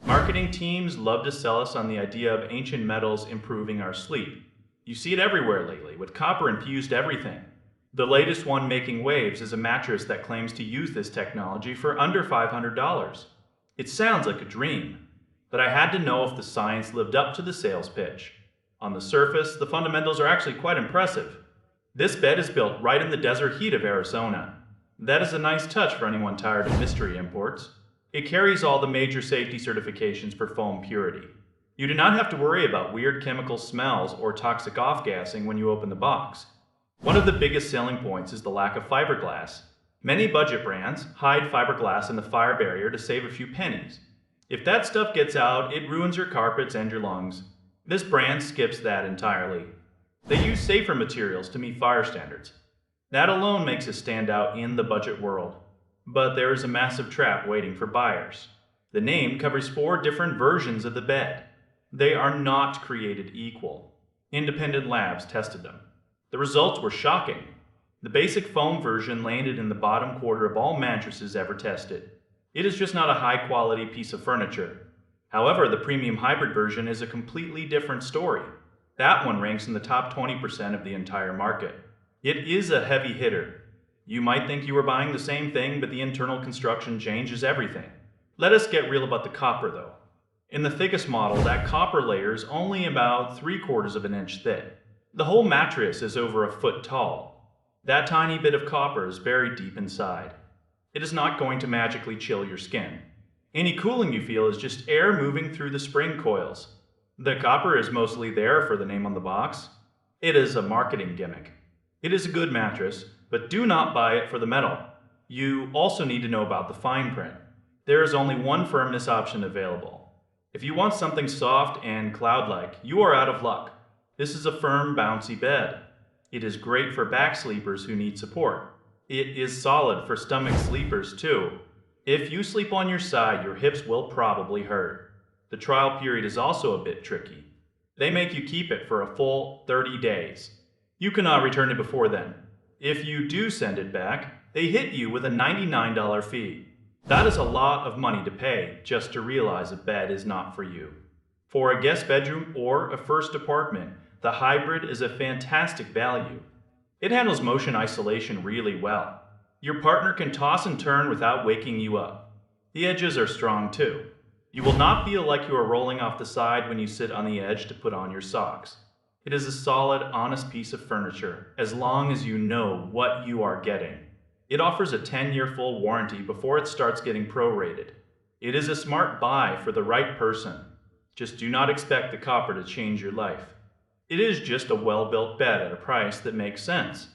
Marketing teams love to sell us on the idea of ancient metals improving our sleep. You see it everywhere lately, with copper-infused everything. The latest one making waves is a mattress that claims to use this technology for under $500. It sounds like a dream, but I had to know if the science lived up to the sales pitch. On the surface, the fundamentals are actually quite impressive. This bed is built right in the desert heat of Arizona. That is a nice touch for anyone tired of mystery imports. It carries all the major safety certifications for foam purity. You do not have to worry about weird chemical smells or toxic off-gassing when you open the box. One of the biggest selling points is the lack of fiberglass. Many budget brands hide fiberglass in the fire barrier to save a few pennies. If that stuff gets out, it ruins your carpets and your lungs. This brand skips that entirely. They use safer materials to meet fire standards. That alone makes it stand out in the budget world. But there is a massive trap waiting for buyers. The name covers 4 different versions of the bed. They are not created equal. Independent labs tested them. The results were shocking. The basic foam version landed in the bottom quarter of all mattresses ever tested. It is just not a high-quality piece of furniture. However, the premium hybrid version is a completely different story. That one ranks in the top 20% of the entire market. It is a heavy hitter. You might think you are buying the same thing, but the internal construction changes everything. Let us get real about the copper, though. In the thickest model, that copper layer is only about 3/4 of an inch thick. The whole mattress is over a foot tall. That tiny bit of copper is buried deep inside. It is not going to magically chill your skin. Any cooling you feel is just air moving through the spring coils. The copper is mostly there for the name on the box. It is a marketing gimmick. It is a good mattress, but do not buy it for the metal. You also need to know about the fine print. There is only one firmness option available. If you want something soft and cloud-like, you are out of luck. This is a firm, bouncy bed. It is great for back sleepers who need support. It is solid for stomach sleepers too. If you sleep on your side, your hips will probably hurt. The trial period is also a bit tricky. They make you keep it for a full 30 days. You cannot return it before then. If you do send it back, they hit you with a $99 fee. That is a lot of money to pay just to realize a bed is not for you. For a guest bedroom or a first apartment, the hybrid is a fantastic value. It handles motion isolation really well. Your partner can toss and turn without waking you up. The edges are strong too. You will not feel like you are rolling off the side when you sit on the edge to put on your socks. It is a solid, honest piece of furniture, as long as you know what you are getting. It offers a 10-year full warranty before it starts getting prorated. It is a smart buy for the right person. Just do not expect the copper to change your life. It is just a well-built bed at a price that makes sense.